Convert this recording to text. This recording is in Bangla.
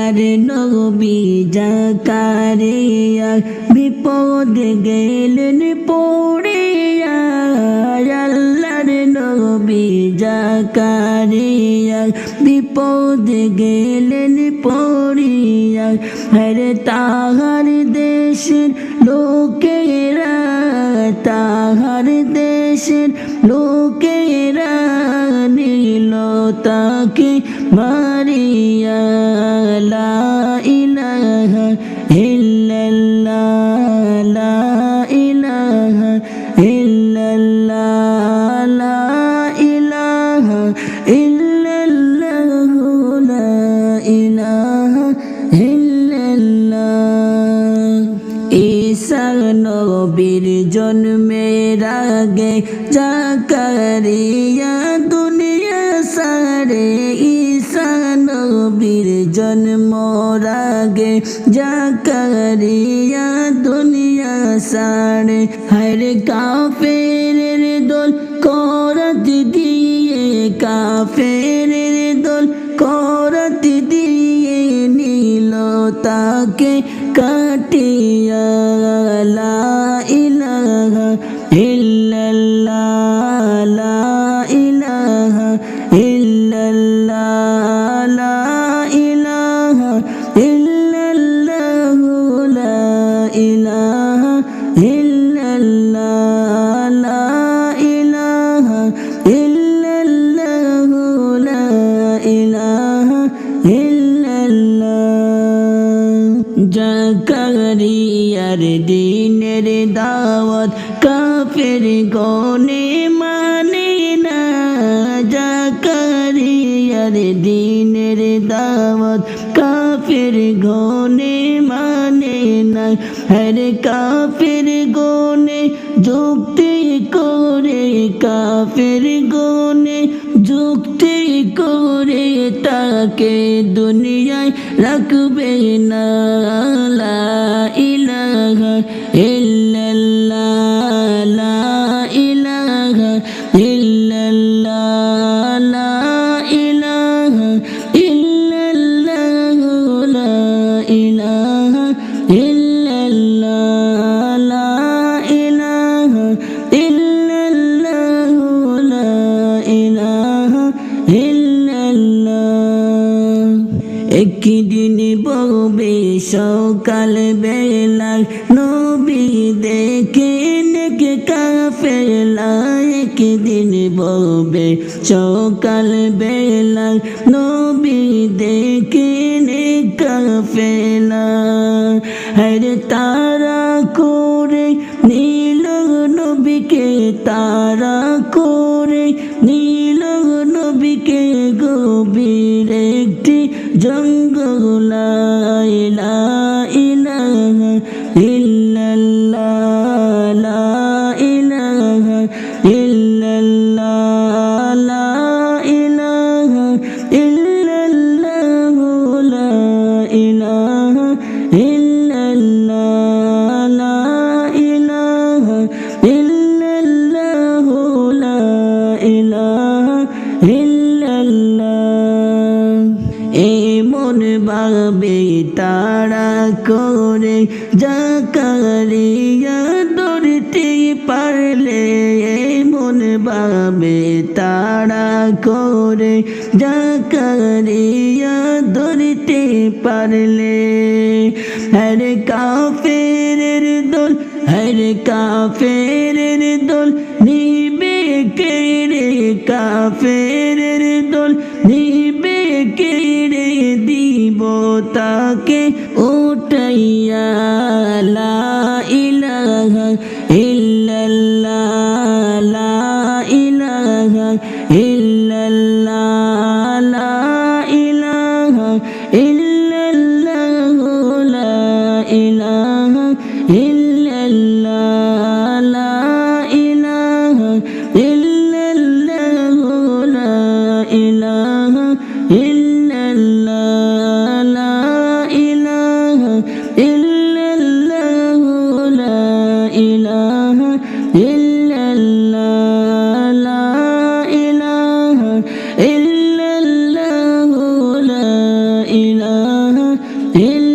আল্লাহর নবী জাকারিয়া বিপদে গেলেন পড়িয়া আল্লাহর নবী জাকারিয়া বিপদে গেলেন পড়িয়া হরে তাহার দেশের লোকেরা তাহার দেশের লোকেরা নিল তাকে মারিয়া লা ইলাহা ইল্লাল্লাহ লা ইলাহা ইল্লাল্লাহ লা ইলাহা ইল্লাল্লাহ লা ইলাহা ইল্লাল্লাহ ঈসা নবীর জন্মের আগে জাকারিয়া দুনিয়া সারে ঈসা নবীর জন্মের আগে জাকারিয়া দুনিয়া সারে হরে কাফেরের দল করত দিয়ে কাফেরের দল করত দিয়ে নীল তাকে কাটিয়া লা ইলাহা ইল্লাল্লাহ লা ইলাহা ইল্লাল্লাহ লা ইলাহা ইল্লাল্লাহ লা ইলাহা ইল্লাল্লাহ লা ইলাহা ইল্লাল্লাহ লা ইলাহা ইল্লাল্লাহ জাকারিয়ার দিনের দাওয়াত কাফের গনে মানে না জাকারিয়ার দিনের দাওয়াত কাফের গনে মানে না হরে কাফের গনে যুক্তি করে কাফের গনে যুক্তি করে তাকে দুনিয়ায় রাখবে না লা ইলাহা ইল্লাল্লাহ লা ইলাহা ইল্লাল্লাহ লা ইলাহা ইল্লাল্লাহ লা ইলাহা ইল্লাল্লাহ লা ইলাহা ইল্লাল্লাহ লা ইলাহা ইল্লাল্লাহ একদিন বলবে সকাল বেলা নবী দেখে নেকে কাফেলা একদিন বলবে সকাল বেলা নবী দেখে নে কাফেলা হরে তারা করে নীল নবীকে তারা করে নীল নবীকে গভীর একটি জঙ্গল লা ইলাহা ইল্লাল্লাহ লা ইলাহা ইল্লাল্লাহ লা ইলাহা ইল্লাল্লাহ লা ইলাহা ইল্লাল্লাহ লা ইলাহা ইল্লাল্লাহ লা ইলাহা ইল্লাল্লাহ এমন ভাবে তারা করে জাকারিয়া ধরতে পারলে এমন ভাবে তারা করে জাকারিয়া ধরতে পারলে হরে কাফেরের দল হরে কাফেরের দল নিবে কেড়ে কাফেরের দল নিবে কেড়ে দিব তাকে উঠাইয়া লা ইলাহা ইল্লাল্লাহ লা ইলাহা ইল্লাল্লাহ লা ইলাহা ইল্লাল্লাহ লা ইলাহা ইল্লাল্লাহ লা ইলাহা ইল্লাল্লাহ লা ইলাহা ইল্লাল্লাহ লা ইলাহা ইল্লাল্লাহ লা ইলাহা ইল্লাল্লাহ লা ইলাহা ইল্লাল্লাহ লা ইলাহা إله